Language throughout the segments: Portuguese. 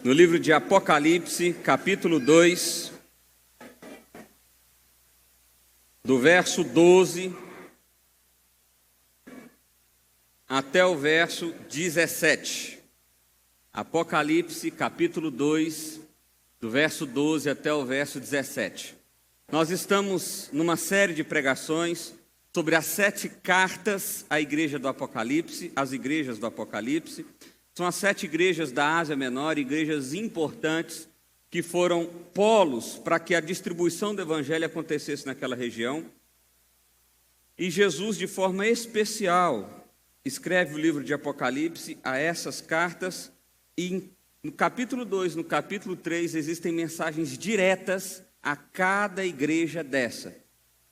no livro de Apocalipse, capítulo 2, do verso 12 até o verso 17. Apocalipse, capítulo 2, do verso 12 até o verso 17. Nós estamos numa série de pregações sobre as 7 cartas à igreja do Apocalipse, as igrejas do Apocalipse. São as 7 igrejas da Ásia Menor, igrejas importantes que foram polos para que a distribuição do evangelho acontecesse naquela região. E Jesus, de forma especial, escreve o livro de Apocalipse a essas cartas, e no capítulo 2, no capítulo 3, existem mensagens diretas a cada igreja dessa.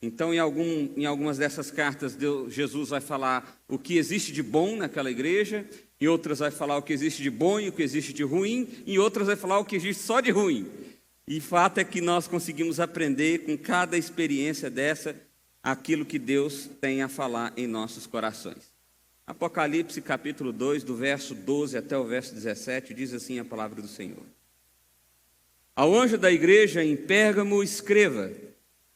Então, em algumas dessas cartas, Jesus vai falar o que existe de bom naquela igreja, em outras vai falar o que existe de bom e o que existe de ruim, em outras vai falar o que existe só de ruim. E fato é que nós conseguimos aprender com cada experiência dessa aquilo que Deus tem a falar em nossos corações. Apocalipse capítulo 2, do verso 12 até o verso 17, diz assim a palavra do Senhor. Ao anjo da igreja em Pérgamo escreva: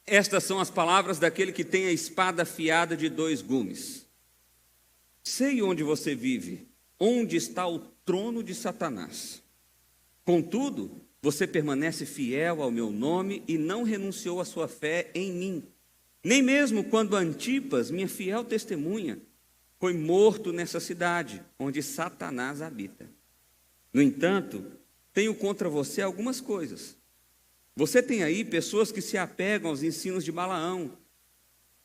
estas são as palavras daquele que tem a espada afiada de 2 gumes. Sei onde você vive, onde está o trono de Satanás. Contudo, você permanece fiel ao meu nome e não renunciou à sua fé em mim. Nem mesmo quando Antipas, minha fiel testemunha, foi morto nessa cidade, onde Satanás habita. No entanto, tenho contra você algumas coisas. Você tem aí pessoas que se apegam aos ensinos de Balaão,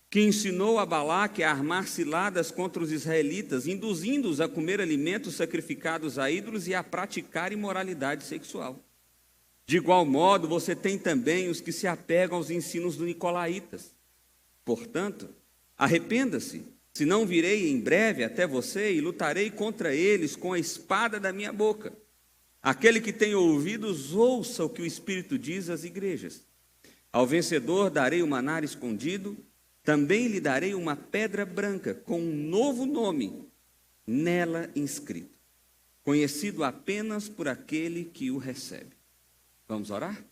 que ensinou a Balaque a armar ciladas contra os israelitas, induzindo-os a comer alimentos sacrificados a ídolos e a praticar imoralidade sexual. De igual modo, você tem também os que se apegam aos ensinos dos nicolaítas. Portanto, arrependa-se, senão virei em breve até você e lutarei contra eles com a espada da minha boca. Aquele que tem ouvidos, ouça o que o Espírito diz às igrejas. Ao vencedor darei o maná escondido, também lhe darei uma pedra branca com um novo nome nela inscrito, conhecido apenas por aquele que o recebe. Vamos orar?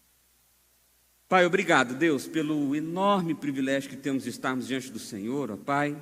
Pai, obrigado, Deus, pelo enorme privilégio que temos de estarmos diante do Senhor, ó Pai.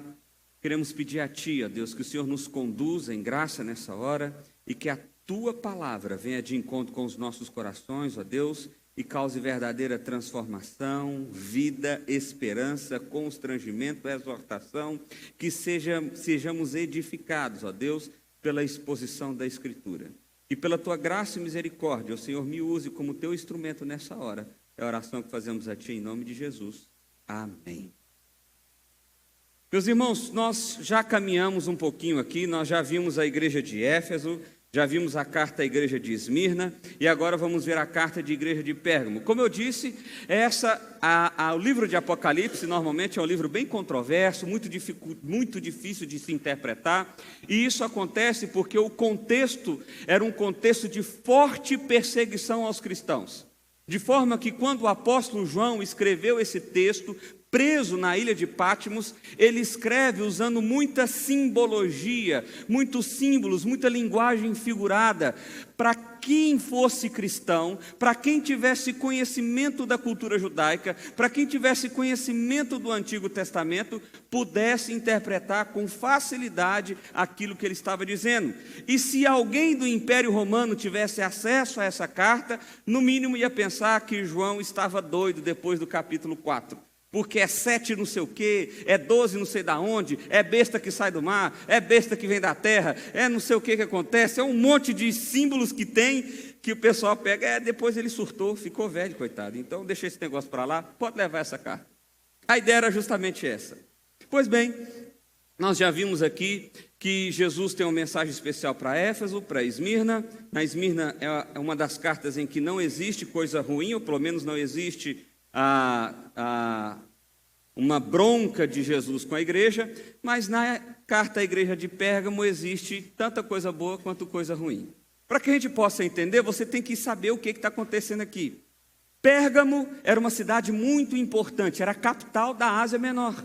Queremos pedir a Ti, ó Deus, que o Senhor nos conduza em graça nessa hora e que a Tua palavra venha de encontro com os nossos corações, ó Deus, e cause verdadeira transformação, vida, esperança, constrangimento, exortação, que sejamos edificados, ó Deus, pela exposição da Escritura. E pela Tua graça e misericórdia, o Senhor me use como Teu instrumento nessa hora. É a oração que fazemos a Ti em nome de Jesus. Amém. Meus irmãos, nós já caminhamos um pouquinho aqui, nós já vimos a igreja de Éfeso, já vimos a carta à igreja de Esmirna e agora vamos ver a carta de igreja de Pérgamo. Como eu disse, o livro de Apocalipse normalmente é um livro bem controverso, muito difícil de se interpretar, e isso acontece porque o contexto era um contexto de forte perseguição aos cristãos. De forma que quando o apóstolo João escreveu esse texto, preso na ilha de Patmos, ele escreve usando muita simbologia, muitos símbolos, muita linguagem figurada, para quem fosse cristão, para quem tivesse conhecimento da cultura judaica, para quem tivesse conhecimento do Antigo Testamento, pudesse interpretar com facilidade aquilo que ele estava dizendo. E se alguém do Império Romano tivesse acesso a essa carta, no mínimo ia pensar que João estava doido depois do capítulo 4. Porque é 7 não sei o quê, é 12 não sei da onde, é besta que sai do mar, é besta que vem da terra, é não sei o que acontece, é um monte de símbolos que tem, que o pessoal pega, depois ele surtou, ficou velho, coitado, então deixa esse negócio para lá, pode levar essa carta. A ideia era justamente essa. Pois bem, nós já vimos aqui que Jesus tem uma mensagem especial para Éfeso, para Esmirna. Na Esmirna é uma das cartas em que não existe coisa ruim, ou pelo menos não existe uma bronca de Jesus com a igreja, mas na carta à igreja de Pérgamo existe tanta coisa boa quanto coisa ruim. Para que a gente possa entender, você tem que saber o que está acontecendo aqui. Pérgamo era uma cidade muito importante, era a capital da Ásia Menor.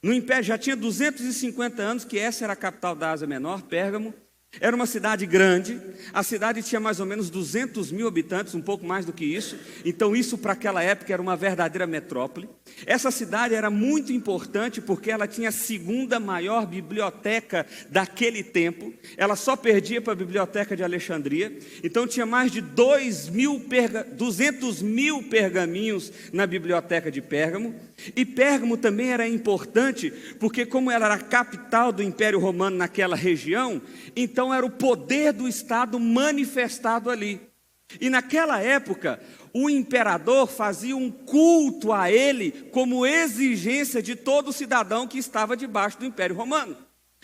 No Império já tinha 250 anos que essa era a capital da Ásia Menor, Pérgamo, Era uma cidade grande, a cidade tinha mais ou menos 200 mil habitantes, um pouco mais do que isso. Então isso para aquela época era uma verdadeira metrópole. Essa cidade era muito importante porque ela tinha a segunda maior biblioteca daquele tempo. Ela só perdia para a biblioteca de Alexandria. Então tinha mais de 200 mil pergaminhos na biblioteca de Pérgamo. E Pérgamo também era importante porque, como ela era a capital do Império Romano naquela região, então era o poder do Estado manifestado ali. E naquela época, o imperador fazia um culto a ele como exigência de todo cidadão que estava debaixo do Império Romano.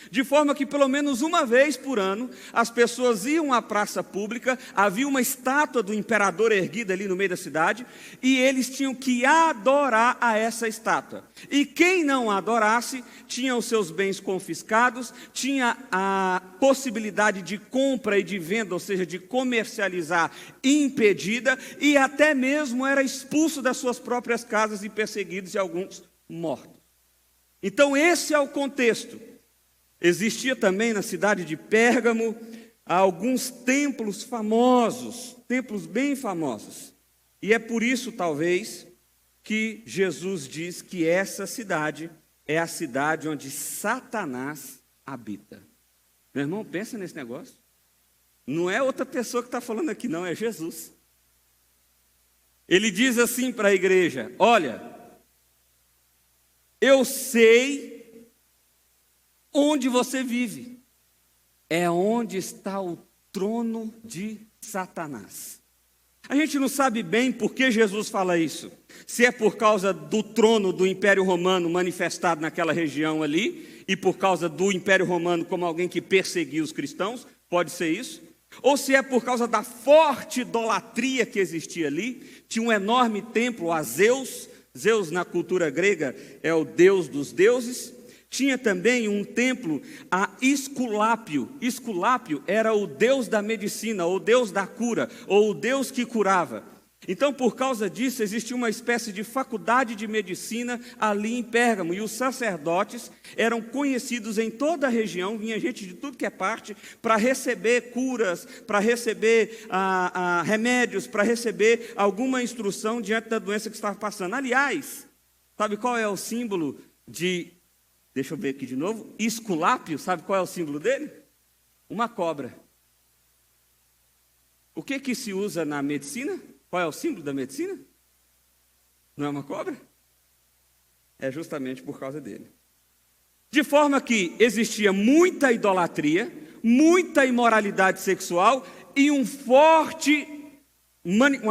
De forma que pelo menos uma vez por ano, as pessoas iam à praça pública, havia uma estátua do imperador erguida ali no meio da cidade, e eles tinham que adorar a essa estátua. E quem não adorasse, tinha os seus bens confiscados, tinha a possibilidade de compra e de venda, ou seja, de comercializar impedida, e até mesmo era expulso das suas próprias casas e perseguidos e alguns mortos. Então esse é o contexto. Existia também na cidade de Pérgamo alguns templos famosos, templos bem famosos. E é por isso, talvez, que Jesus diz que essa cidade é a cidade onde Satanás habita. Meu irmão, pensa nesse negócio. Não é outra pessoa que está falando aqui, não, é Jesus. Ele diz assim para a igreja: olha, eu sei onde você vive, é onde está o trono de Satanás. A gente não sabe bem por que Jesus fala isso. Se é por causa do trono do Império Romano manifestado naquela região ali, e por causa do Império Romano como alguém que perseguia os cristãos, pode ser isso. Ou se é por causa da forte idolatria que existia ali. Tinha um enorme templo a Zeus. Zeus na cultura grega é o deus dos deuses. Tinha também um templo a Esculápio. Esculápio era o deus da medicina, ou deus da cura, ou o deus que curava. Então, por causa disso, existia uma espécie de faculdade de medicina ali em Pérgamo. E os sacerdotes eram conhecidos em toda a região, vinha gente de tudo que é parte, para receber curas, para receber remédios, para receber alguma instrução diante da doença que estava passando. Aliás, sabe qual é o símbolo de... Deixa eu ver aqui de novo. Esculápio, sabe qual é o símbolo dele? Uma cobra. O que se usa na medicina? Qual é o símbolo da medicina? Não é uma cobra? É justamente por causa dele. De forma que existia muita idolatria, muita imoralidade sexual e uma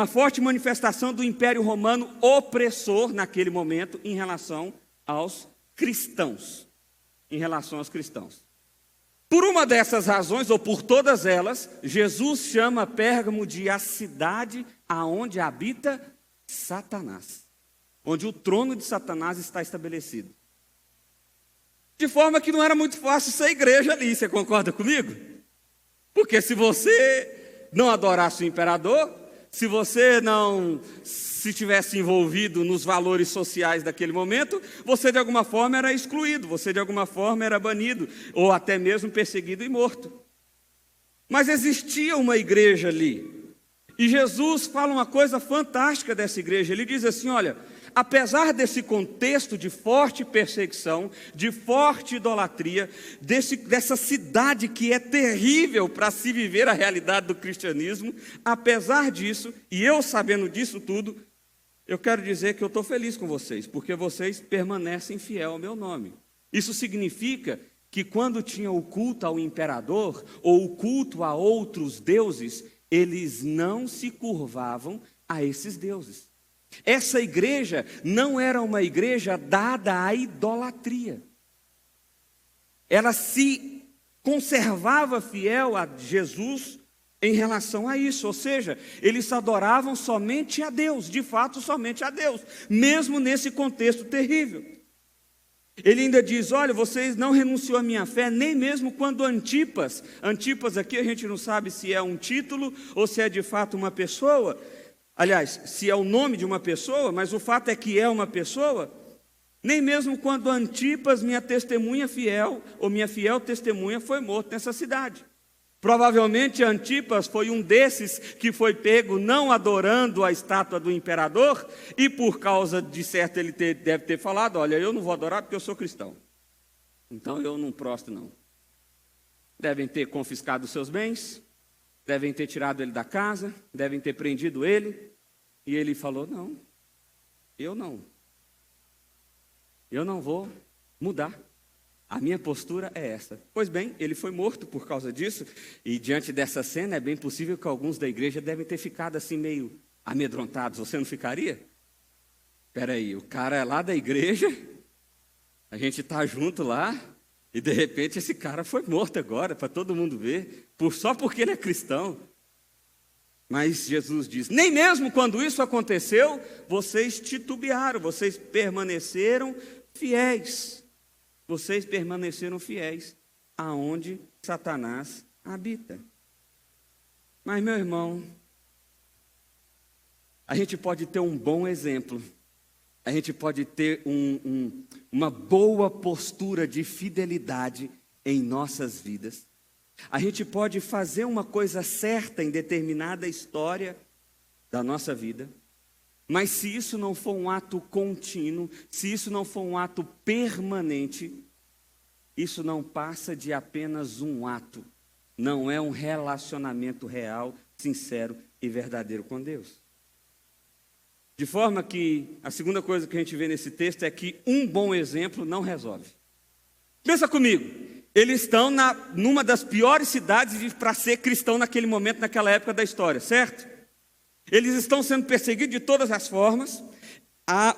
forte manifestação do Império Romano opressor naquele momento em relação aos cristãos, em relação aos cristãos. Por uma dessas razões, ou por todas elas, Jesus chama Pérgamo de a cidade aonde habita Satanás, onde o trono de Satanás está estabelecido. De forma que não era muito fácil ser igreja ali, você concorda comigo? Porque se você não adorasse o imperador, se você não se tivesse envolvido nos valores sociais daquele momento, você de alguma forma era excluído, você de alguma forma era banido, ou até mesmo perseguido e morto. Mas existia uma igreja ali, e Jesus fala uma coisa fantástica dessa igreja. Ele diz assim: olha, apesar desse contexto de forte perseguição, de forte idolatria, dessa cidade que é terrível para se viver a realidade do cristianismo, apesar disso, e eu sabendo disso tudo, eu quero dizer que eu estou feliz com vocês, porque vocês permanecem fiel ao meu nome. Isso significa que quando tinha o culto ao imperador, ou o culto a outros deuses, eles não se curvavam a esses deuses. Essa igreja não era uma igreja dada à idolatria. Ela se conservava fiel a Jesus em relação a isso, ou seja, eles adoravam somente a Deus, de fato somente a Deus, mesmo nesse contexto terrível. Ele ainda diz: olha, vocês não renunciou à minha fé, nem mesmo quando Antipas aqui a gente não sabe se é um título ou se é de fato uma pessoa, aliás, se é o nome de uma pessoa, mas o fato é que é uma pessoa. Nem mesmo quando Antipas, minha testemunha fiel, ou minha fiel testemunha, foi morto nessa cidade. Provavelmente Antipas foi um desses que foi pego não adorando a estátua do imperador, e por causa de certo ele deve ter falado: olha, eu não vou adorar porque eu sou cristão, então eu não prostro não. Devem ter confiscado os seus bens, devem ter tirado ele da casa, devem ter prendido ele, e ele falou: não, eu não vou mudar. A minha postura é essa. Pois bem, ele foi morto por causa disso, e diante dessa cena é bem possível que alguns da igreja devem ter ficado assim meio amedrontados. Você não ficaria? Espera aí, o cara é lá da igreja, a gente está junto lá, e de repente esse cara foi morto agora, para todo mundo ver, só porque ele é cristão. Mas Jesus diz: nem mesmo quando isso aconteceu, vocês titubearam, vocês permaneceram fiéis. Vocês permaneceram fiéis aonde Satanás habita. Mas, meu irmão, a gente pode ter um bom exemplo, a gente pode ter uma boa postura de fidelidade em nossas vidas. A gente pode fazer uma coisa certa em determinada história da nossa vida, mas se isso não for um ato contínuo, se isso não for um ato permanente, isso não passa de apenas um ato, não é um relacionamento real, sincero e verdadeiro com Deus. De forma que a segunda coisa que a gente vê nesse texto é que um bom exemplo não resolve. Pensa comigo, eles estão numa das piores cidades para ser cristão naquele momento, naquela época da história, certo? Eles estão sendo perseguidos de todas as formas.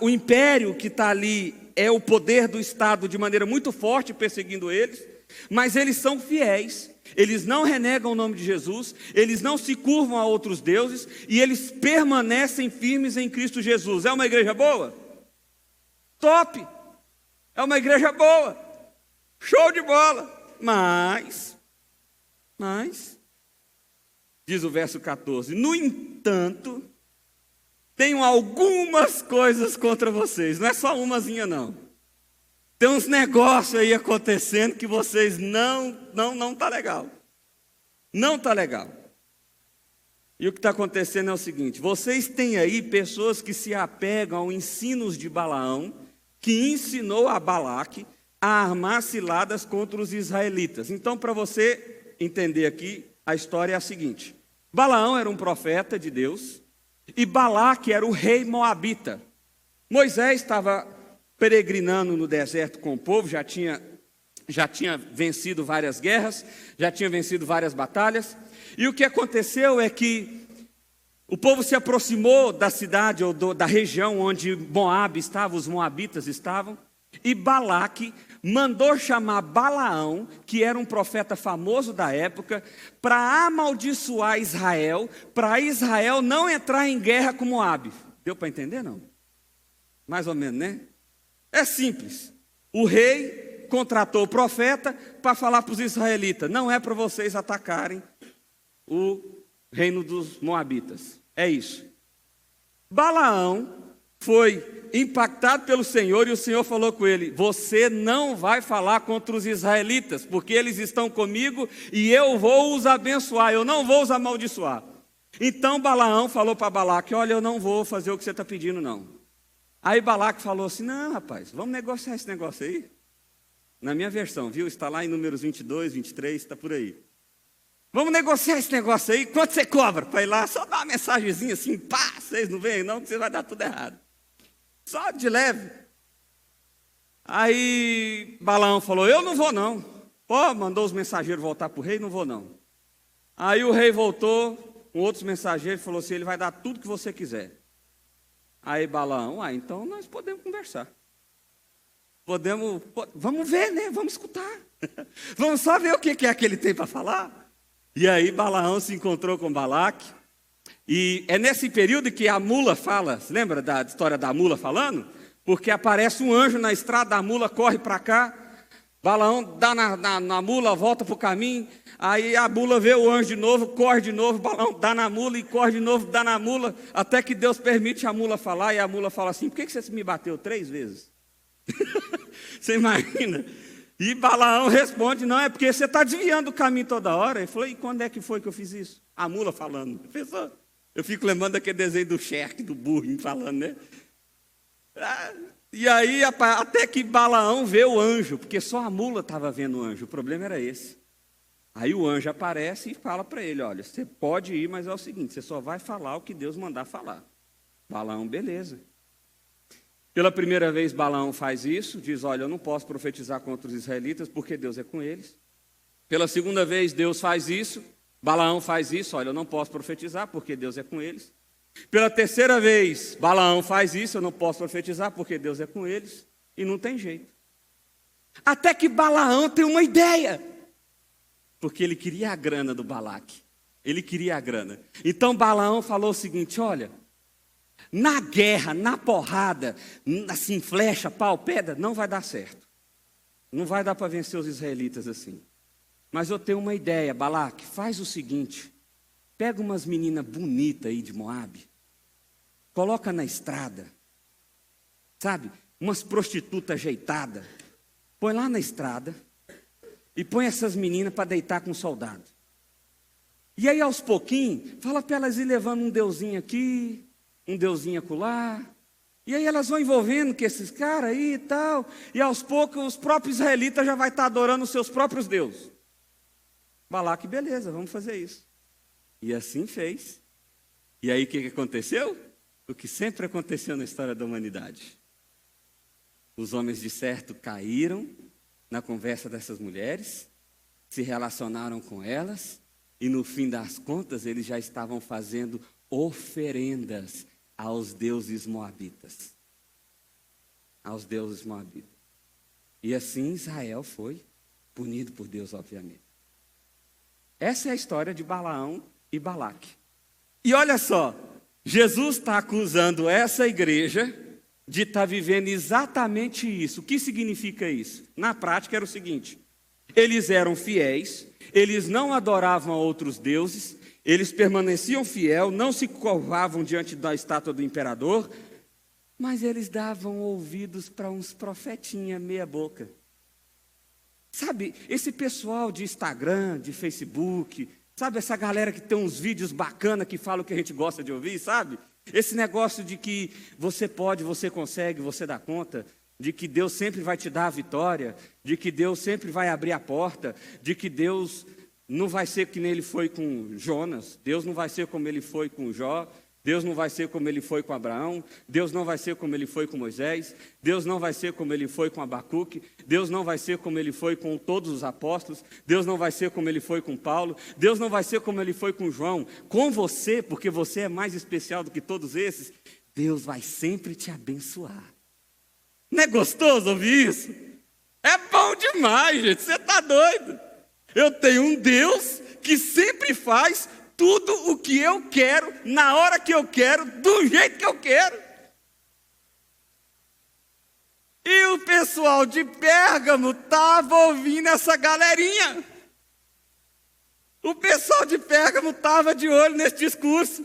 O império que está ali é o poder do Estado de maneira muito forte perseguindo eles, mas eles são fiéis, eles não renegam o nome de Jesus, eles não se curvam a outros deuses e eles permanecem firmes em Cristo Jesus. É uma igreja boa? Top! É uma igreja boa, show de bola, mas, diz o verso 14, no entanto, tenho algumas coisas contra vocês, não é só umazinha não. Tem uns negócios aí acontecendo que vocês não está legal. Não está legal. E o que está acontecendo é o seguinte: vocês têm aí pessoas que se apegam aos ensinos de Balaão, que ensinou a Balaque a armar ciladas contra os israelitas. Então, para você entender aqui, a história é a seguinte: Balaão era um profeta de Deus, e Balaque era o rei moabita. Moisés estava peregrinando no deserto com o povo, já tinha vencido várias guerras, já tinha vencido várias batalhas, e o que aconteceu é que o povo se aproximou da cidade ou da região onde Moabe estava, os moabitas estavam, e Balaque mandou chamar Balaão, que era um profeta famoso da época, para amaldiçoar Israel, para Israel não entrar em guerra com Moabe. Deu para entender, não? Mais ou menos, né? É simples. O rei contratou o profeta para falar para os israelitas: não é para vocês atacarem o reino dos moabitas. É isso. Balaão foi impactado pelo Senhor e o Senhor falou com ele: você não vai falar contra os israelitas, porque eles estão comigo e eu vou os abençoar, eu não vou os amaldiçoar. Então Balaão falou para Balaque: olha, eu não vou fazer o que você está pedindo não. Aí Balaque falou assim: não, rapaz, vamos negociar esse negócio aí. Na minha versão, viu? Está lá em Números 22, 23, está por aí. Vamos negociar esse negócio aí, quanto você cobra para ir lá? Só dar uma mensagenzinha assim, pá, vocês não veem não, que você vai dar tudo errado. Só de leve. Aí Balaão falou: eu não vou não. Pô, mandou os mensageiros voltar para o rei: não vou não. Aí o rei voltou com outros mensageiros e falou assim: ele vai dar tudo que você quiser. Aí Balaão: então nós podemos conversar. Vamos ver, né? Vamos escutar. Vamos só ver o que é que ele tem para falar. E aí Balaão se encontrou com Balaque. E é nesse período que a mula fala. Você lembra da história da mula falando? Porque aparece um anjo na estrada, a mula corre para cá. Balaão dá na mula, volta para o caminho. Aí a mula vê o anjo de novo, corre de novo. Balaão dá na mula e corre de novo, dá na mula. Até que Deus permite a mula falar. E a mula fala assim: por que você me bateu 3 vezes? Você imagina? E Balaão responde, não, é porque você está desviando o caminho toda hora. Ele falou, e quando é que foi que eu fiz isso? A mula falando. Pensou? Eu fico lembrando daquele desenho do Shrek, do burrinho falando, né? E aí, até que Balaão vê o anjo, porque só a mula estava vendo o anjo, o problema era esse. Aí o anjo aparece e fala para ele, olha, você pode ir, mas é o seguinte, você só vai falar o que Deus mandar falar. Balaão, beleza. Pela primeira vez Balaão faz isso, diz, olha, eu não posso profetizar contra os israelitas, porque Deus é com eles. Pela segunda vez Deus faz isso, Balaão faz isso, olha, eu não posso profetizar, porque Deus é com eles. Pela terceira vez, Balaão faz isso, eu não posso profetizar, porque Deus é com eles, e não tem jeito. Até que Balaão tem uma ideia, porque ele queria a grana do Balaque, ele queria a grana. Então Balaão falou o seguinte, olha, na guerra, na porrada, assim, flecha, pau, pedra, não vai dar certo. Não vai dar para vencer os israelitas assim. Mas eu tenho uma ideia, Balaque, faz o seguinte, pega umas meninas bonitas aí de Moabe, coloca na estrada, sabe? Umas prostitutas ajeitadas, põe lá na estrada e põe essas meninas para deitar com o soldado. E aí, aos pouquinhos, fala para elas ir levando um deusinho aqui, um deusinho acolá. E aí elas vão envolvendo com esses caras aí e tal. E aos poucos, os próprios israelitas já vão estar adorando os seus próprios deuses. Balaque, beleza, vamos fazer isso. E assim fez. E aí o que aconteceu? O que sempre aconteceu na história da humanidade. Os homens de certo caíram na conversa dessas mulheres, se relacionaram com elas, e no fim das contas eles já estavam fazendo oferendas aos deuses moabitas. Aos deuses moabitas. E assim Israel foi punido por Deus, obviamente. Essa é a história de Balaão e Balaque. E olha só, Jesus está acusando essa igreja de estar vivendo exatamente isso. O que significa isso? Na prática era o seguinte, eles eram fiéis, eles não adoravam a outros deuses, eles permaneciam fiéis, não se curvavam diante da estátua do imperador, mas eles davam ouvidos para uns profetinhas meia boca. Sabe, esse pessoal de Instagram, de Facebook, sabe essa galera que tem uns vídeos bacanas que falam o que a gente gosta de ouvir, sabe? Esse negócio de que você pode, você consegue, você dá conta, de que Deus sempre vai te dar a vitória, de que Deus sempre vai abrir a porta, de que Deus não vai ser que nem ele foi com Jonas, Deus não vai ser como ele foi com Jó, Deus não vai ser como ele foi com Abraão, Deus não vai ser como ele foi com Moisés, Deus não vai ser como ele foi com Abacuque, Deus não vai ser como ele foi com todos os apóstolos, Deus não vai ser como ele foi com Paulo, Deus não vai ser como ele foi com João. Com você, porque você é mais especial do que todos esses, Deus vai sempre te abençoar. Não é gostoso ouvir isso? É bom demais, gente, você está doido. Eu tenho um Deus que sempre faz tudo o que eu quero, na hora que eu quero, do jeito que eu quero. E o pessoal de Pérgamo estava ouvindo essa galerinha. O pessoal de Pérgamo estava de olho nesse discurso.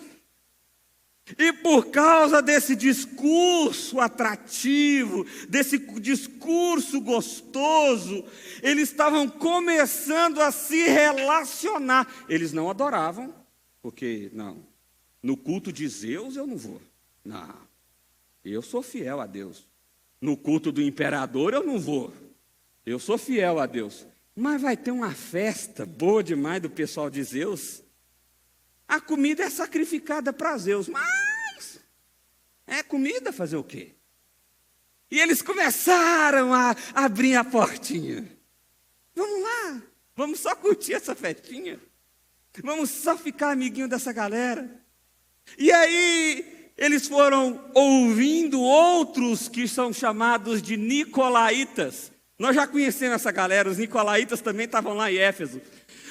E por causa desse discurso atrativo, desse discurso gostoso, eles estavam começando a se relacionar. Eles não adoravam, porque, não, no culto de Zeus eu não vou. Não, eu sou fiel a Deus. No culto do imperador eu não vou. Eu sou fiel a Deus. Mas vai ter uma festa boa demais do pessoal de Zeus. A comida é sacrificada para Zeus, mas é comida fazer o quê? E eles começaram a abrir a portinha. Vamos lá, vamos só curtir essa festinha. Vamos só ficar amiguinho dessa galera. E aí eles foram ouvindo outros que são chamados de nicolaítas. Nós já conhecemos essa galera, os nicolaítas também estavam lá em Éfeso.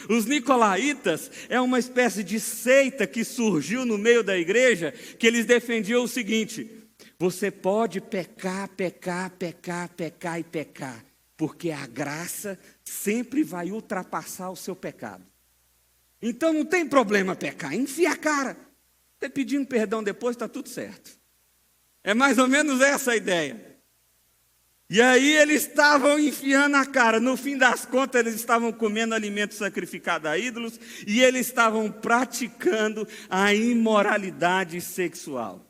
Os nicolaítas é uma espécie de seita que surgiu no meio da igreja, que eles defendiam o seguinte: você pode pecar, pecar, pecar, pecar e pecar, porque a graça sempre vai ultrapassar o seu pecado. Então não tem problema pecar, enfia a cara. Você pedindo perdão depois, está tudo certo. É mais ou menos essa a ideia. E aí eles estavam enfiando a cara. No fim das contas, eles estavam comendo alimento sacrificado a ídolos e eles estavam praticando a imoralidade sexual.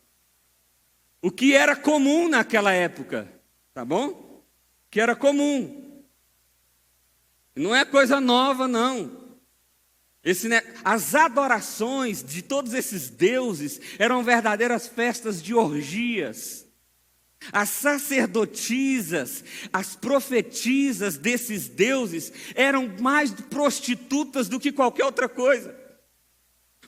O que era comum naquela época, tá bom? O que era comum. Não é coisa nova, não. As adorações de todos esses deuses eram verdadeiras festas de orgias. As sacerdotisas, as profetisas desses deuses eram mais prostitutas do que qualquer outra coisa.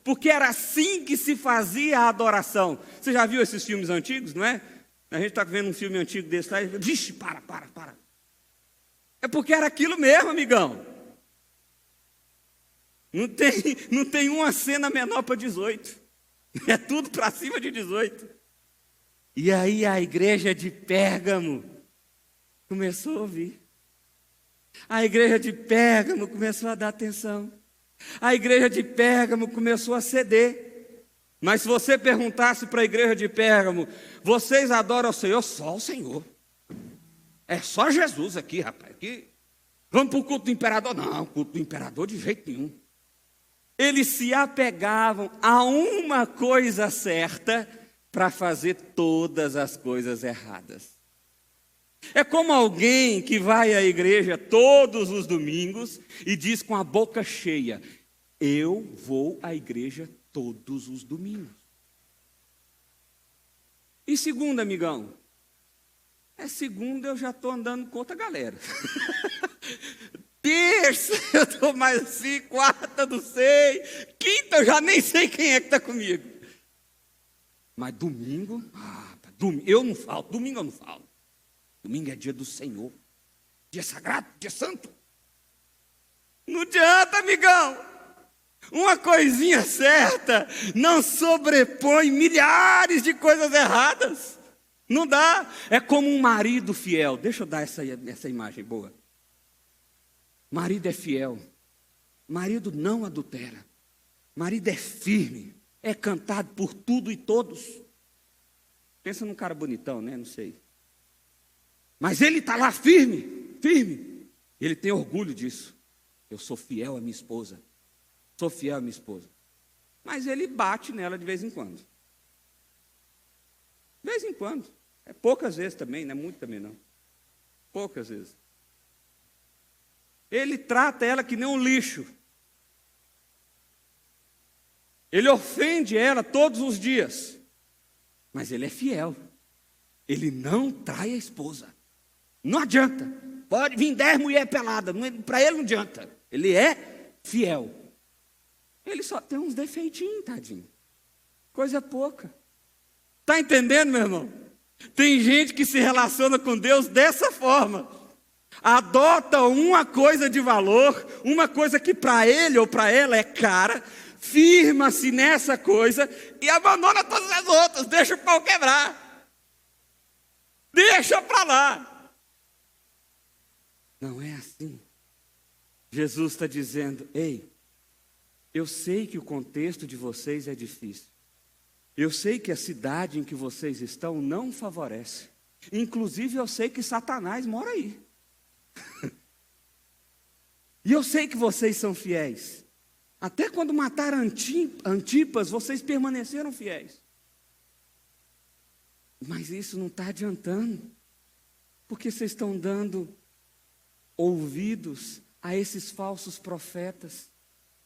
Porque era assim que se fazia a adoração. Você já viu esses filmes antigos, não é? A gente está vendo um filme antigo desse lá e diz, vixe, para. É porque era aquilo mesmo, amigão. Não tem uma cena menor para 18. É tudo para cima de 18. E aí a igreja de Pérgamo começou a ouvir. A igreja de Pérgamo começou a dar atenção. A igreja de Pérgamo começou a ceder. Mas se você perguntasse para a igreja de Pérgamo, vocês adoram o Senhor? Só o Senhor. É só Jesus aqui, rapaz. Aqui. Vamos para o culto do imperador? Não, culto do imperador de jeito nenhum. Eles se apegavam a uma coisa certa para fazer todas as coisas erradas. É como alguém que vai à igreja todos os domingos e diz com a boca cheia, eu vou à igreja todos os domingos. E segunda, amigão? Segunda eu já estou andando com outra galera. Terça eu estou mais assim, quarta não sei, quinta eu já nem sei quem é que está comigo. Mas domingo, eu não falto, domingo eu não falto. Domingo é dia do Senhor, dia sagrado, dia santo. Não adianta, amigão. Uma coisinha certa não sobrepõe milhares de coisas erradas. Não dá. É como um marido fiel. Deixa eu dar essa imagem boa. Marido é fiel. Marido não adultera. Marido é firme. É cantado por tudo e todos. Pensa num cara bonitão, né? Não sei. Mas ele está lá firme. Ele tem orgulho disso. Eu sou fiel à minha esposa. Sou fiel à minha esposa. Mas ele bate nela de vez em quando. De vez em quando. É poucas vezes também, não é muito também não. Poucas vezes. Ele trata ela que nem um lixo. Ele ofende ela todos os dias. Mas ele é fiel. Ele não trai a esposa. Não adianta. Pode vir 10 mulheres peladas. Para ele não adianta. Ele é fiel. Ele só tem uns defeitinhos, tadinho. Coisa pouca. Está entendendo, meu irmão? Tem gente que se relaciona com Deus dessa forma. Adota uma coisa de valor, uma coisa que para ele ou para ela é cara, firma-se nessa coisa e abandona todas as outras, deixa o pau quebrar. Deixa para lá. Não é assim. Jesus está dizendo, ei, eu sei que o contexto de vocês é difícil. Eu sei que a cidade em que vocês estão não favorece. Inclusive eu sei que Satanás mora aí. E eu sei que vocês são fiéis. Até quando mataram Antipas, vocês permaneceram fiéis. Mas isso não está adiantando. Porque vocês estão dando ouvidos a esses falsos profetas.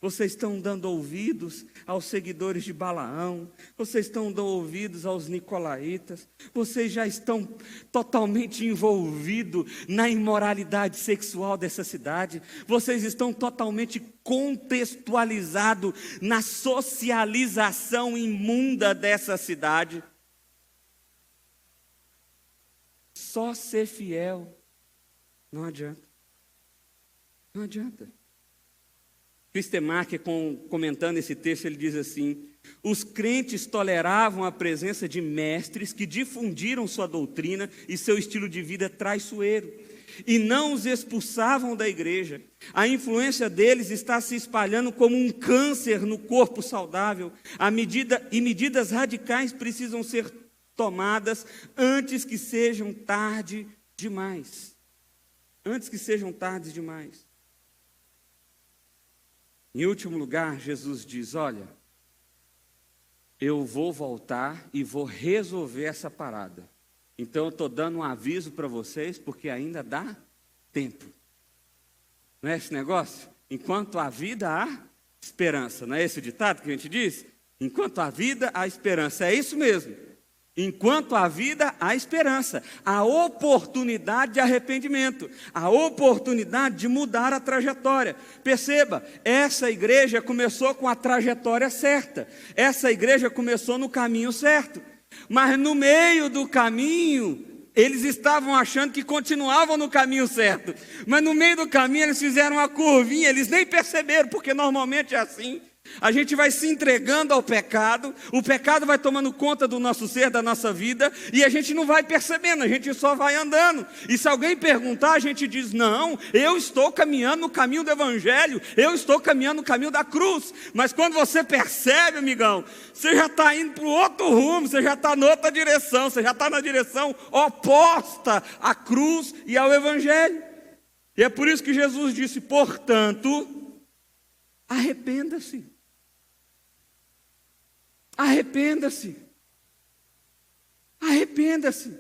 Vocês estão dando ouvidos aos seguidores de Balaão. Vocês estão dando ouvidos aos nicolaítas. Vocês já estão totalmente envolvidos na imoralidade sexual dessa cidade. Vocês estão totalmente contextualizados na socialização imunda dessa cidade. Só ser fiel não adianta. Não adianta. Christemark, comentando esse texto, ele diz assim: os crentes toleravam a presença de mestres que difundiram sua doutrina e seu estilo de vida traiçoeiro, e não os expulsavam da igreja. A influência deles está se espalhando como um câncer no corpo saudável. Medidas radicais precisam ser tomadas antes que sejam tarde demais. Antes que sejam tardes demais. Em último lugar, Jesus diz: olha, eu vou voltar e vou resolver essa parada. Então eu estou dando um aviso para vocês, porque ainda dá tempo. Não é esse negócio? Enquanto há vida, há esperança. Não é esse o ditado que a gente diz? Enquanto há vida, há esperança. É isso mesmo. Enquanto há vida, há esperança. Há oportunidade de arrependimento. Há oportunidade de mudar a trajetória. Perceba, essa igreja começou com a trajetória certa. Essa igreja começou no caminho certo. Mas no meio do caminho, eles estavam achando que continuavam no caminho certo. Mas no meio do caminho eles fizeram uma curvinha, eles nem perceberam, porque normalmente é assim. A gente vai se entregando ao pecado, o pecado vai tomando conta do nosso ser, da nossa vida, e a gente não vai percebendo, a gente só vai andando. E se alguém perguntar, a gente diz: não, eu estou caminhando no caminho do Evangelho, eu estou caminhando no caminho da cruz. Mas quando você percebe, amigão, você já está indo para o outro rumo, você já está em outra direção, você já está na direção oposta à cruz e ao Evangelho. E é por isso que Jesus disse: portanto, arrependa-se. Arrependa-se. Arrependa-se.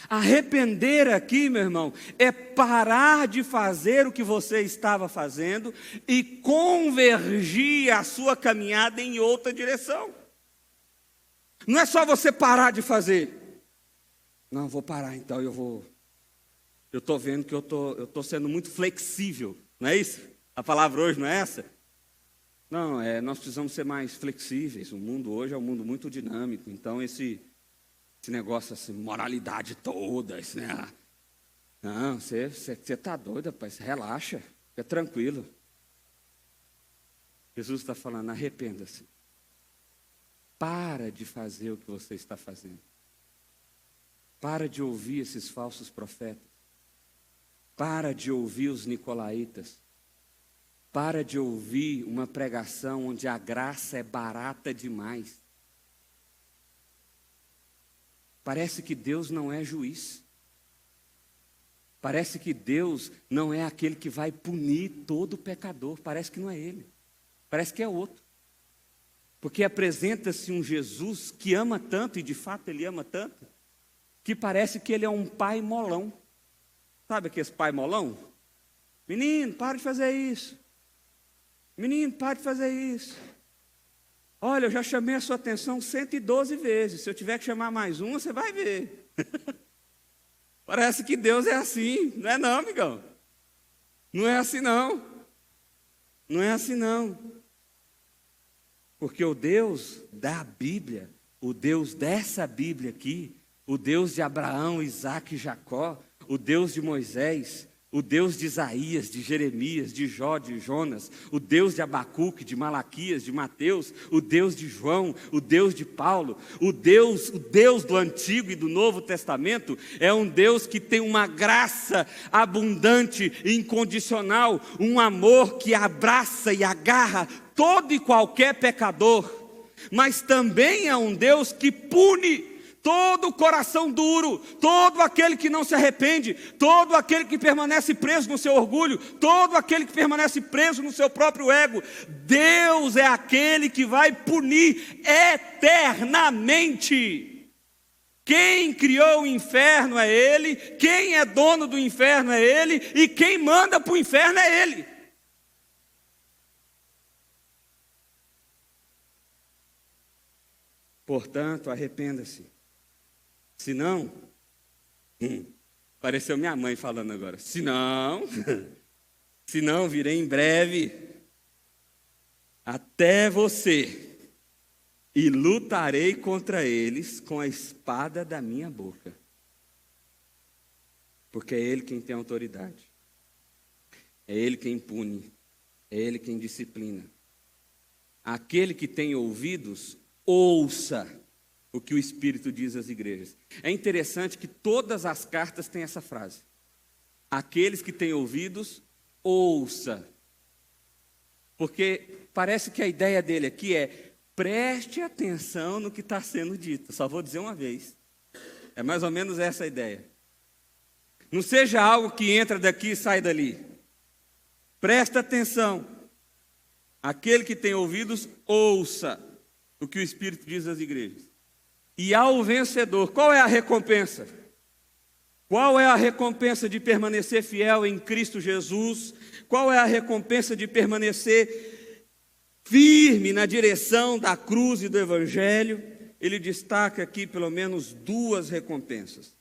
Arrepender aqui, meu irmão, é parar de fazer o que você estava fazendo e convergir a sua caminhada em outra direção. Não é só você parar de fazer. Não, vou parar então, eu estou vendo que eu estou sendo muito flexível, não é isso? A palavra hoje não é essa? Não, nós precisamos ser mais flexíveis. O mundo hoje é um mundo muito dinâmico. Então esse negócio, essa moralidade toda, não, você está doido, rapaz, relaxa, fica tranquilo. Jesus está falando: arrependa-se. Para de fazer o que você está fazendo. Para de ouvir esses falsos profetas. Para de ouvir os nicolaítas. Para de ouvir uma pregação onde a graça é barata demais. Parece que Deus não é juiz. Parece que Deus não é aquele que vai punir todo pecador. Parece que não é Ele. Parece que é outro. Porque apresenta-se um Jesus que ama tanto, e de fato Ele ama tanto, que parece que Ele é um pai molão. Sabe aquele pai molão? Menino, para de fazer isso. Menino, pare de fazer isso. Olha, eu já chamei a sua atenção 112 vezes. Se eu tiver que chamar mais uma, você vai ver. Parece que Deus é assim. Não é não, amigão. Não é assim não. Não é assim não. Porque o Deus da Bíblia, o Deus dessa Bíblia aqui, o Deus de Abraão, Isaac e Jacó, o Deus de Moisés, o Deus de Isaías, de Jeremias, de Jó, de Jonas, o Deus de Abacuque, de Malaquias, de Mateus, o Deus de João, o Deus de Paulo, o Deus do Antigo e do Novo Testamento, é um Deus que tem uma graça abundante e incondicional, um amor que abraça e agarra todo e qualquer pecador, mas também é um Deus que pune todo o coração duro, todo aquele que não se arrepende, todo aquele que permanece preso no seu orgulho, todo aquele que permanece preso no seu próprio ego. Deus é aquele que vai punir eternamente. Quem criou o inferno é Ele, quem é dono do inferno é Ele, e quem manda para o inferno é Ele. Portanto, arrependa-se. Se não, pareceu minha mãe falando agora. Se não, virei em breve até você e lutarei contra eles com a espada da minha boca. Porque é Ele quem tem autoridade. É Ele quem pune. É Ele quem disciplina. Aquele que tem ouvidos, ouça o que o Espírito diz às igrejas. É interessante que todas as cartas têm essa frase. Aqueles que têm ouvidos, ouça. Porque parece que a ideia dele aqui é: preste atenção no que está sendo dito. Só vou dizer uma vez. É mais ou menos essa a ideia. Não seja algo que entra daqui e sai dali. Presta atenção. Aquele que tem ouvidos, ouça o que o Espírito diz às igrejas. E ao vencedor, qual é a recompensa? Qual é a recompensa de permanecer fiel em Cristo Jesus? Qual é a recompensa de permanecer firme na direção da cruz e do Evangelho? Ele destaca aqui pelo menos duas recompensas.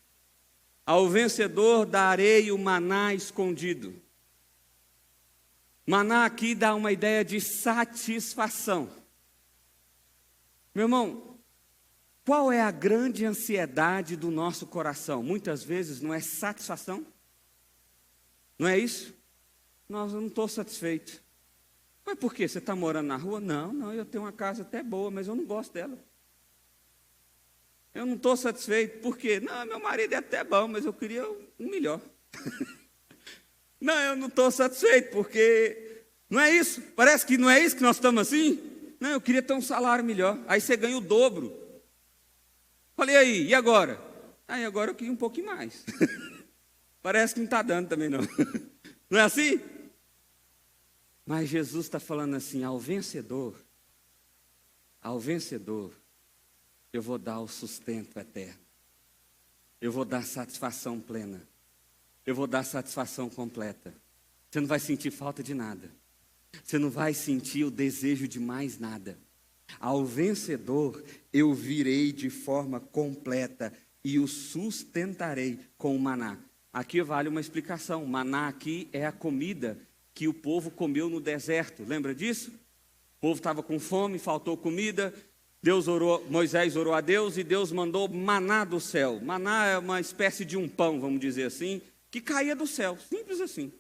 Ao vencedor darei o maná escondido. Maná aqui dá uma ideia de satisfação. Meu irmão, qual é a grande ansiedade do nosso coração? Muitas vezes não é satisfação? Não é isso? Eu não estou satisfeito. Mas por quê? Você está morando na rua? Não, eu tenho uma casa até boa, mas eu não gosto dela. Eu não estou satisfeito. Por quê? Não, meu marido é até bom, mas eu queria um melhor. Não, eu não estou satisfeito, porque não é isso. Parece que não é isso que nós estamos assim. Não, eu queria ter um salário melhor. Aí você ganha o dobro. Falei, aí, e agora? Aí agora eu queria um pouquinho mais. Parece que não está dando também não. Não é assim? Mas Jesus está falando assim, ao vencedor, eu vou dar o sustento eterno. Eu vou dar satisfação plena. Eu vou dar satisfação completa. Você não vai sentir falta de nada. Você não vai sentir o desejo de mais nada. Ao vencedor, eu virei de forma completa e o sustentarei com o maná. Aqui vale uma explicação. Maná aqui é a comida que o povo comeu no deserto. Lembra disso? O povo estava com fome, faltou comida. Moisés orou a Deus e Deus mandou maná do céu. Maná é uma espécie de um pão, vamos dizer assim, que caía do céu. Simples assim.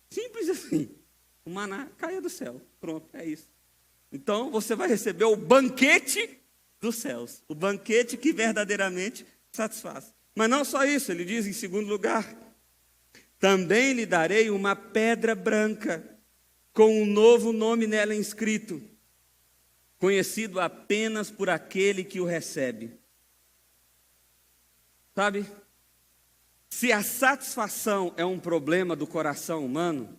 Simples assim. O maná caía do céu. Pronto, é isso. Então você vai receber o banquete dos céus. O banquete que verdadeiramente satisfaz. Mas não só isso, ele diz em segundo lugar: também lhe darei uma pedra branca, com um novo nome nela inscrito, conhecido apenas por aquele que o recebe. Sabe? Se a satisfação é um problema do coração humano,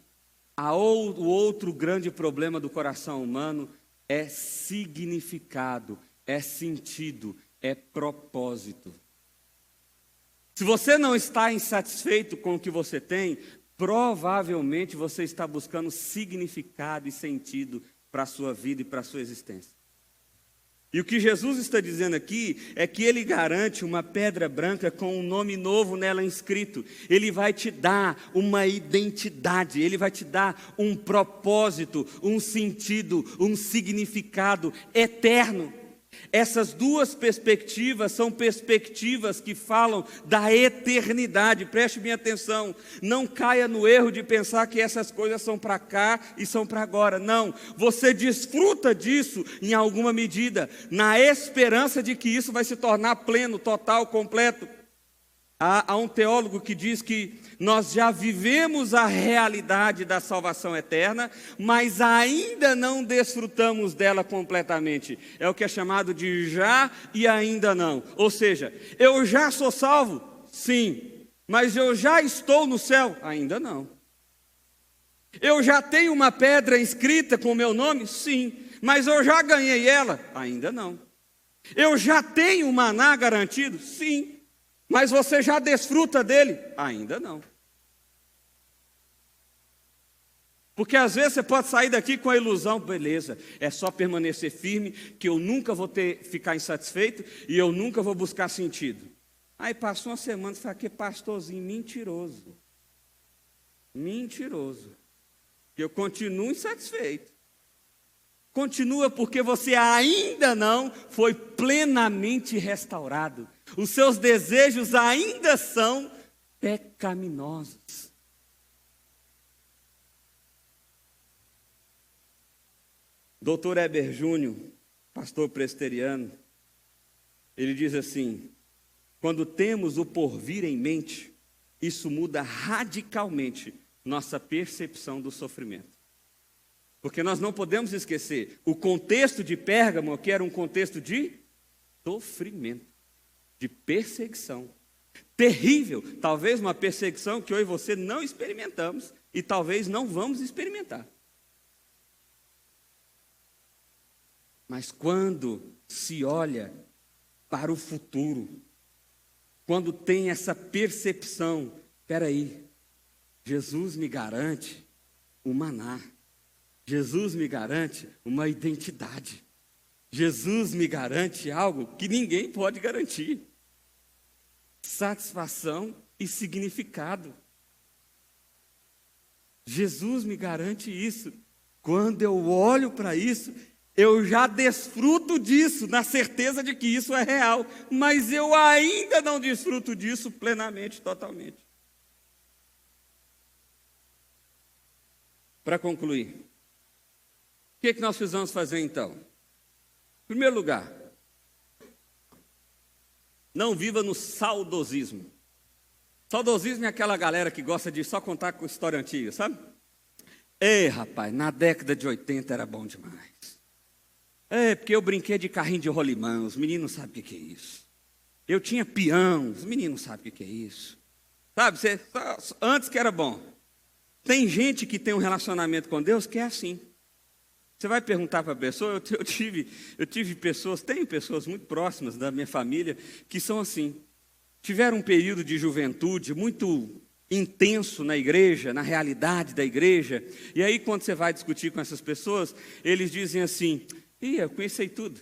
o outro grande problema do coração humano é significado, é sentido, é propósito. Se você não está insatisfeito com o que você tem, provavelmente você está buscando significado e sentido para a sua vida e para a sua existência. E o que Jesus está dizendo aqui é que Ele garante uma pedra branca com um nome novo nela inscrito. Ele vai te dar uma identidade, Ele vai te dar um propósito, um sentido, um significado eterno. Essas duas perspectivas são perspectivas que falam da eternidade. Preste bem atenção, não caia no erro de pensar que essas coisas são para cá e são para agora. Não, você desfruta disso em alguma medida, na esperança de que isso vai se tornar pleno, total, completo. Há um teólogo que diz que nós já vivemos a realidade da salvação eterna, mas ainda não desfrutamos dela completamente. É o que é chamado de já e ainda não. Ou seja, eu já sou salvo? Sim. Mas eu já estou no céu? Ainda não. Eu já tenho uma pedra inscrita com o meu nome? Sim. Mas eu já ganhei ela? Ainda não. Eu já tenho maná garantido? Sim. Mas você já desfruta dele? Ainda não. Porque às vezes você pode sair daqui com a ilusão, beleza, é só permanecer firme, que eu nunca vou ficar insatisfeito e eu nunca vou buscar sentido. Aí passou uma semana e fala, que pastorzinho mentiroso. Mentiroso. Que eu continuo insatisfeito. Continua porque você ainda não foi plenamente restaurado. Os seus desejos ainda são pecaminosos. Dr. Heber Júnior, pastor presbiteriano, ele diz assim: quando temos o porvir em mente, isso muda radicalmente nossa percepção do sofrimento. Porque nós não podemos esquecer, o contexto de Pérgamo, que era um contexto de sofrimento, de perseguição, terrível, talvez uma perseguição que eu e você não experimentamos e talvez não vamos experimentar. Mas quando se olha para o futuro, quando tem essa percepção, espera aí, Jesus me garante o maná, Jesus me garante uma identidade, Jesus me garante algo que ninguém pode garantir, satisfação e significado. Jesus me garante isso. Quando eu olho para isso, eu já desfruto disso, na certeza de que isso é real, mas eu ainda não desfruto disso plenamente, totalmente. Para concluir, o que nós precisamos fazer então? Em primeiro lugar, não viva no saudosismo. Saudosismo é aquela galera que gosta de só contar com história antiga, sabe? Ei, rapaz, na década de 80 era bom demais. Porque eu brinquei de carrinho de rolimã, os meninos não sabem o que é isso. Eu tinha peão, os meninos não sabem o que é isso. Sabe, antes que era bom. Tem gente que tem um relacionamento com Deus que é assim. Você vai perguntar para a pessoa, eu tive pessoas, tenho pessoas muito próximas da minha família que são assim. Tiveram um período de juventude muito intenso na igreja, na realidade da igreja. E aí quando você vai discutir com essas pessoas, eles dizem assim, eu conheci tudo.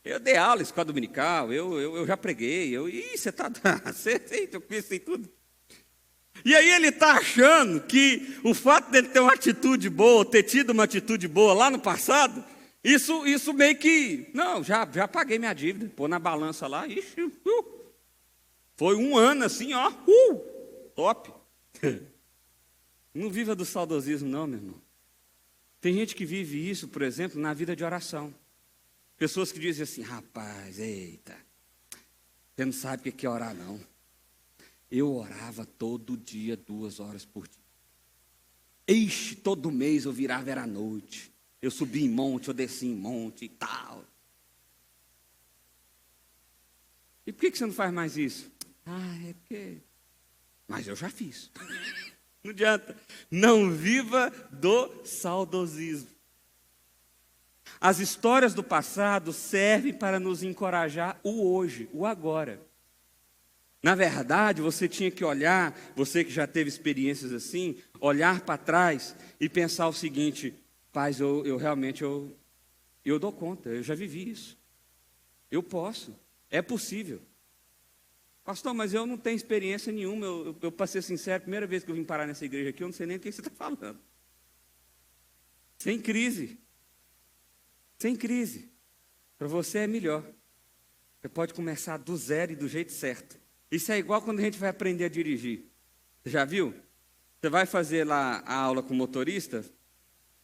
Eu dei aula em escola dominical, eu já preguei, você está... eu conheci tudo. E aí ele está achando que o fato dele ter uma atitude boa, ter tido uma atitude boa lá no passado, isso meio que... Não, já paguei minha dívida, pôr na balança lá, foi um ano assim, ó, top. Não viva do saudosismo não, meu irmão. Tem gente que vive isso, por exemplo, na vida de oração. Pessoas que dizem assim, rapaz, eita, você não sabe o que é orar não. Eu orava todo dia, 2 horas por dia. Ixi, todo mês eu virava, era noite. Eu subia em monte, eu descia em monte e tal. E por que você não faz mais isso? É porque... Mas eu já fiz. Não adianta. Não viva do saudosismo. As histórias do passado servem para nos encorajar o hoje, o agora. Na verdade, você tinha que olhar, você que já teve experiências assim, olhar para trás e pensar o seguinte, paz, eu realmente dou conta, eu já vivi isso. Eu posso, é possível. Pastor, mas eu não tenho experiência nenhuma, eu para ser sincero, a primeira vez que eu vim parar nessa igreja aqui, eu não sei nem o que você está falando. Sem crise. Sem crise. Para você é melhor. Você pode começar do zero e do jeito certo. Isso é igual quando a gente vai aprender a dirigir. Você já viu? Você vai fazer lá a aula com o motorista,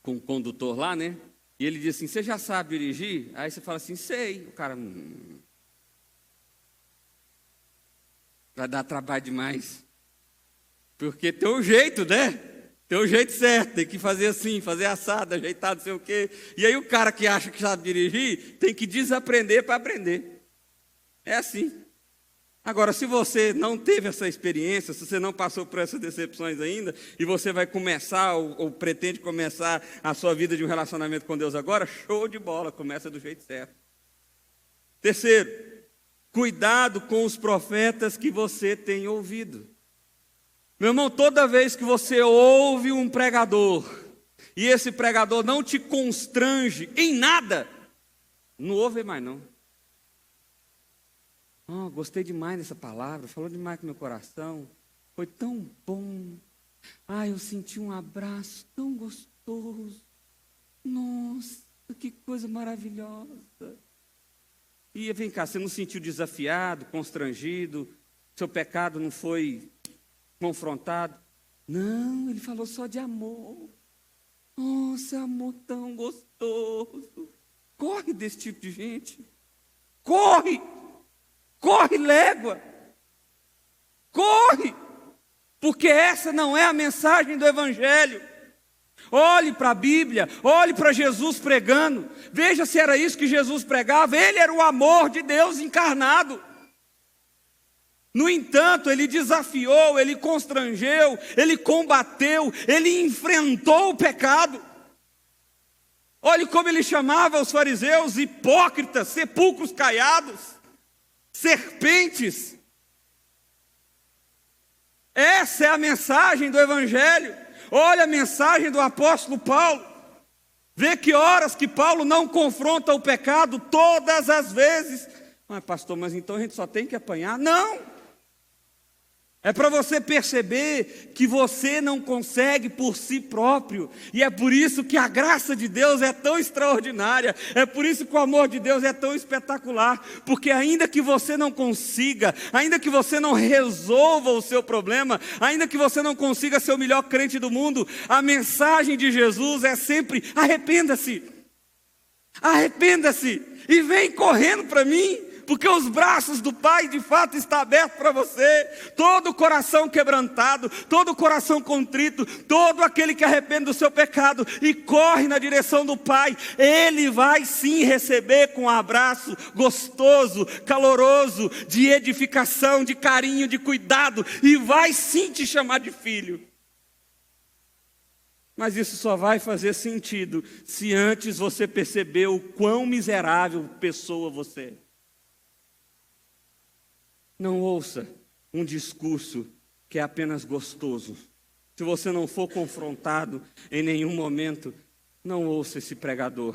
com o condutor lá, né? E ele diz assim, você já sabe dirigir? Aí você fala assim, sei. O cara... Vai dar trabalho demais. Porque tem um jeito, né? Tem um jeito certo, tem que fazer assim, fazer assado, ajeitar, não sei o quê. E aí o cara que acha que sabe dirigir, tem que desaprender para aprender. É assim. Agora, se você não teve essa experiência, se você não passou por essas decepções ainda, e você vai começar, ou pretende começar a sua vida de um relacionamento com Deus agora, show de bola, começa do jeito certo. Terceiro, cuidado com os profetas que você tem ouvido. Meu irmão, toda vez que você ouve um pregador, e esse pregador não te constrange em nada, não ouve mais não. Gostei demais dessa palavra, falou demais com meu coração, foi tão bom. Eu senti um abraço tão gostoso. Nossa, que coisa maravilhosa. E vem cá, você não se sentiu desafiado, constrangido? Seu pecado não foi confrontado? Não, ele falou só de amor. Nossa, amor tão gostoso. Corre desse tipo de gente. Corre! Corre, légua! Corre! Porque essa não é a mensagem do Evangelho. Olhe para a Bíblia, olhe para Jesus pregando. Veja se era isso que Jesus pregava. Ele era o amor de Deus encarnado. No entanto, ele desafiou, ele constrangeu, ele combateu, ele enfrentou o pecado. Olhe como ele chamava os fariseus: hipócritas, sepulcros caiados, serpentes. Essa é a mensagem do Evangelho. Olha a mensagem do apóstolo Paulo. Vê que horas que Paulo não confronta o pecado, todas as vezes. Mas pastor, mas então a gente só tem que apanhar? Não! É para você perceber que você não consegue por si próprio. E é por isso que a graça de Deus é tão extraordinária. É por isso que o amor de Deus é tão espetacular. Porque ainda que você não consiga, ainda que você não resolva o seu problema, ainda que você não consiga ser o melhor crente do mundo, a mensagem de Jesus é sempre: arrependa-se. Arrependa-se e vem correndo para mim. Porque os braços do Pai de fato estão abertos para você. Todo coração quebrantado, todo coração contrito, todo aquele que arrepende do seu pecado e corre na direção do Pai, Ele vai sim receber com um abraço gostoso, caloroso, de edificação, de carinho, de cuidado, e vai sim te chamar de filho. Mas isso só vai fazer sentido se antes você perceber o quão miserável pessoa você é. Não ouça um discurso que é apenas gostoso. Se você não for confrontado em nenhum momento, não ouça esse pregador.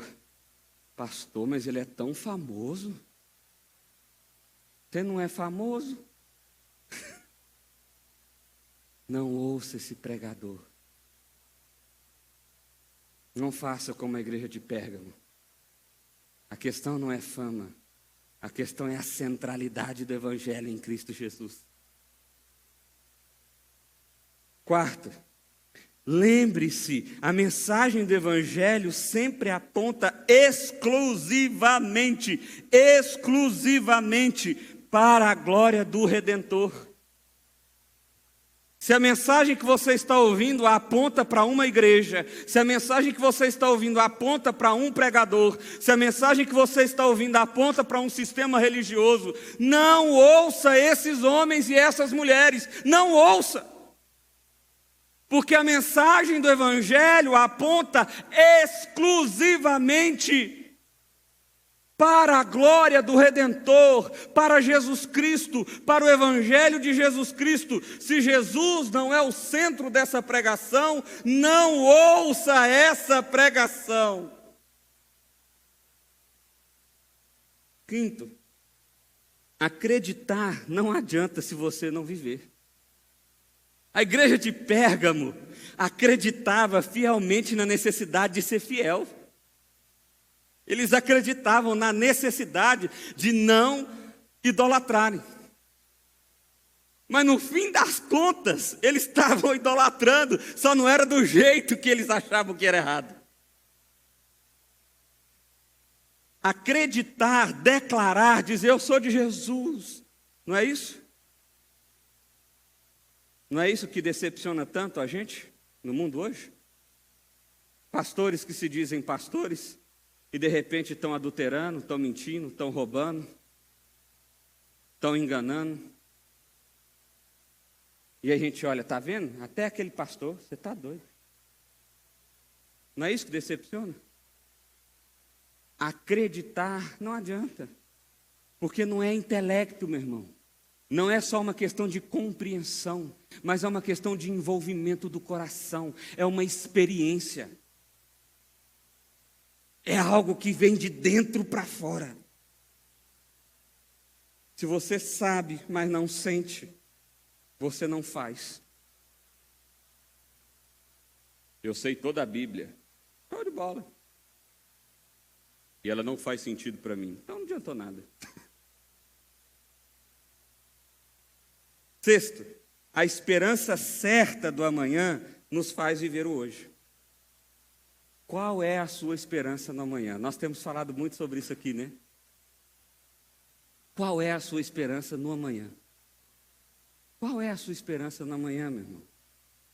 Pastor, mas ele é tão famoso. Você não é famoso? Não ouça esse pregador. Não faça como a igreja de Pérgamo. A questão não é fama. A questão é a centralidade do Evangelho em Cristo Jesus. Quarto, lembre-se, a mensagem do Evangelho sempre aponta exclusivamente para a glória do Redentor. Se a mensagem que você está ouvindo aponta para uma igreja, se a mensagem que você está ouvindo aponta para um pregador, se a mensagem que você está ouvindo aponta para um sistema religioso, não ouça esses homens e essas mulheres, não ouça. Porque a mensagem do Evangelho aponta exclusivamente para a glória do Redentor, para Jesus Cristo, para o Evangelho de Jesus Cristo. Se Jesus não é o centro dessa pregação, não ouça essa pregação. Quinto, acreditar não adianta se você não viver. A igreja de Pérgamo acreditava fielmente na necessidade de ser fiel. Eles acreditavam na necessidade de não idolatrarem. Mas no fim das contas, eles estavam idolatrando, só não era do jeito que eles achavam que era errado. Acreditar, declarar, dizer: eu sou de Jesus. Não é isso? Não é isso que decepciona tanto a gente no mundo hoje? Pastores que se dizem pastores e de repente estão adulterando, estão mentindo, estão roubando, estão enganando. E a gente olha: está vendo? Até aquele pastor, você está doido. Não é isso que decepciona? Acreditar não adianta, porque não é intelecto, meu irmão. Não é só uma questão de compreensão, mas é uma questão de envolvimento do coração, é uma experiência. É algo que vem de dentro para fora. Se você sabe, mas não sente, você não faz. Eu sei toda a Bíblia. Show de bola. E ela não faz sentido para mim. Então não adiantou nada. Sexto, a esperança certa do amanhã nos faz viver o hoje. Qual é a sua esperança no amanhã? Nós temos falado muito sobre isso aqui, né? Qual é a sua esperança no amanhã? Qual é a sua esperança no amanhã, meu irmão?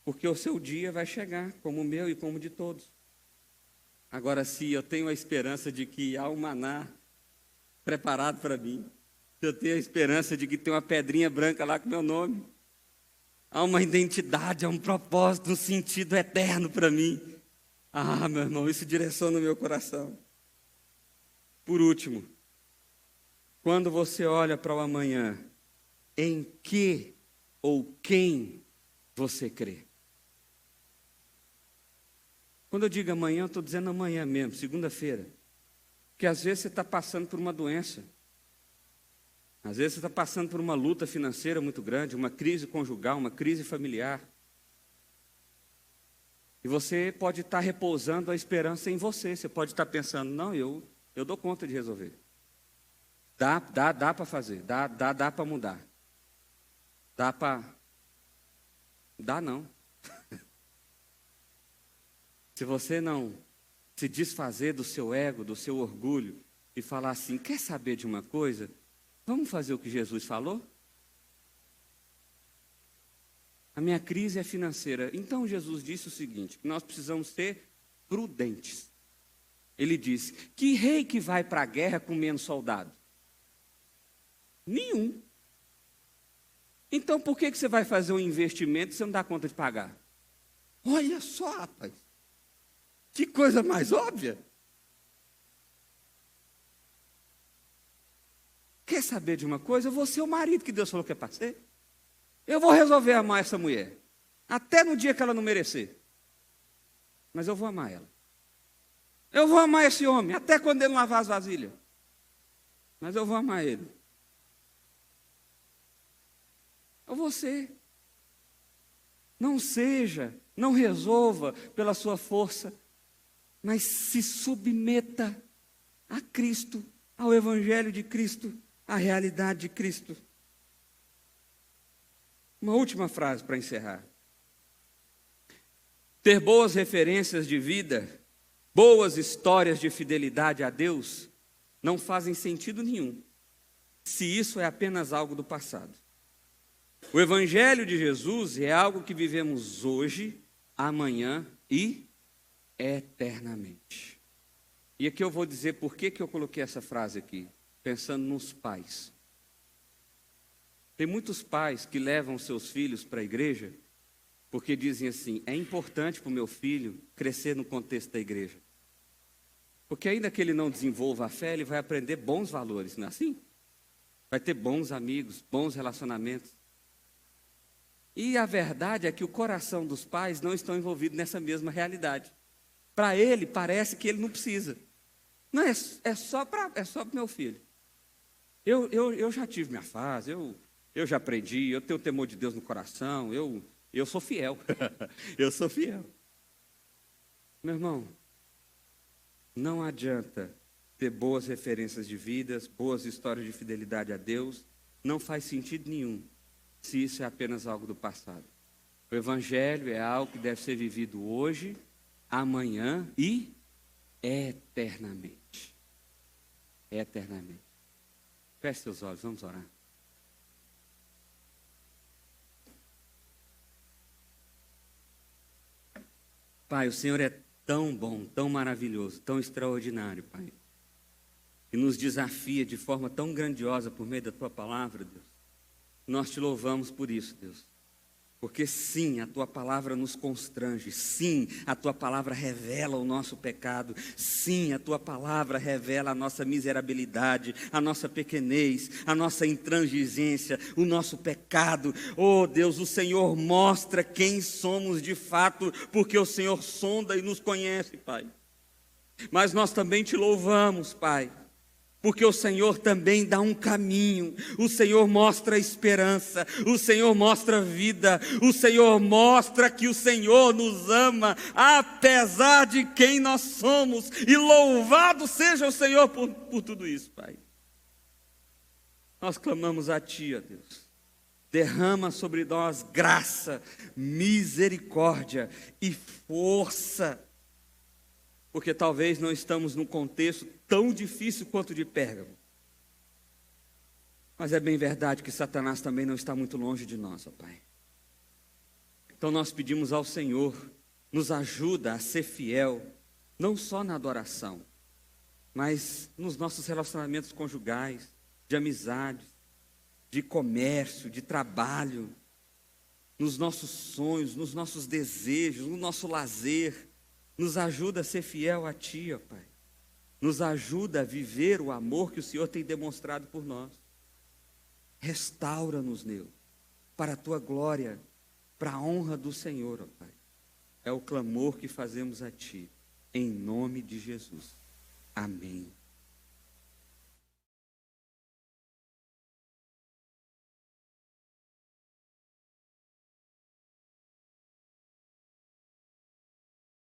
Porque o seu dia vai chegar, como o meu e como o de todos. Agora, se eu tenho a esperança de que há um maná preparado para mim, Eu tenho a esperança de que tem uma pedrinha branca lá com meu nome. Há uma identidade, há um propósito, um sentido eterno para mim. Ah, meu irmão, isso direciona o meu coração. Por último, quando você olha para o amanhã, em que ou quem você crê? Quando eu digo amanhã, eu estou dizendo amanhã mesmo, segunda-feira. Porque às vezes você está passando por uma doença. Às vezes você está passando por uma luta financeira muito grande, uma crise conjugal, uma crise familiar. E você pode estar repousando a esperança em você. Você pode estar pensando, não, eu dou conta de resolver. Dá para fazer, dá para mudar. Dá não. Se você não se desfazer do seu ego, do seu orgulho, e falar assim, quer saber de uma coisa? Vamos fazer o que Jesus falou? A minha crise é financeira. Então Jesus disse o seguinte, que nós precisamos ser prudentes. Ele disse, que rei que vai para a guerra com menos soldados? Nenhum. Então por que você vai fazer um investimento e você não dá conta de pagar? Olha só, rapaz. Que coisa mais óbvia. Quer saber de uma coisa? Eu vou ser o marido que Deus falou que é para ser. Eu vou resolver amar essa mulher. Até no dia que ela não merecer. Mas eu vou amar ela. Eu vou amar esse homem, até quando ele não lavar as vasilhas. Mas eu vou amar ele. Eu vou ser. Não resolva pela sua força, mas se submeta a Cristo, ao Evangelho de Cristo, à realidade de Cristo. Uma última frase para encerrar. Ter boas referências de vida, boas histórias de fidelidade a Deus, não fazem sentido nenhum, se isso é apenas algo do passado. O Evangelho de Jesus é algo que vivemos hoje, amanhã e eternamente. E aqui eu vou dizer por que eu coloquei essa frase aqui, pensando nos pais. Tem muitos pais que levam seus filhos para a igreja porque dizem assim, é importante para o meu filho crescer no contexto da igreja. Porque ainda que ele não desenvolva a fé, ele vai aprender bons valores, não é assim? Vai ter bons amigos, bons relacionamentos. E a verdade é que o coração dos pais não estão envolvidos nessa mesma realidade. Para ele, parece que ele não precisa. Não, é só para o meu filho. Eu já tive minha fase, eu já aprendi, eu tenho o temor de Deus no coração, eu sou fiel. Eu sou fiel. Meu irmão, não adianta ter boas referências de vidas, boas histórias de fidelidade a Deus, não faz sentido nenhum se isso é apenas algo do passado. O Evangelho é algo que deve ser vivido hoje, amanhã e eternamente. Eternamente. Feche seus olhos, vamos orar. Pai, o Senhor é tão bom, tão maravilhoso, tão extraordinário, Pai. E nos desafia de forma tão grandiosa por meio da Tua palavra, Deus. Nós te louvamos por isso, Deus. Porque sim, a Tua palavra nos constrange. Sim, a Tua palavra revela o nosso pecado. Sim, a Tua palavra revela a nossa miserabilidade, a nossa pequenez, a nossa intransigência, o nosso pecado. Oh Deus, o Senhor mostra quem somos de fato, porque o Senhor sonda e nos conhece, Pai. Mas nós também te louvamos, Pai. Porque o Senhor também dá um caminho, o Senhor mostra esperança, o Senhor mostra vida, o Senhor mostra que o Senhor nos ama, apesar de quem nós somos, e louvado seja o Senhor por tudo isso, Pai. Nós clamamos a Ti, ó Deus, derrama sobre nós graça, misericórdia e força, porque talvez não estamos num contexto tão difícil quanto o de Pérgamo. Mas é bem verdade que Satanás também não está muito longe de nós, ó Pai. Então nós pedimos ao Senhor, nos ajuda a ser fiel, não só na adoração, mas nos nossos relacionamentos conjugais, de amizades, de comércio, de trabalho, nos nossos sonhos, nos nossos desejos, no nosso lazer. Nos ajuda a ser fiel a Ti, ó Pai. Nos ajuda a viver o amor que o Senhor tem demonstrado por nós. Restaura-nos nele, para a Tua glória, para a honra do Senhor, ó Pai. É o clamor que fazemos a Ti, em nome de Jesus. Amém.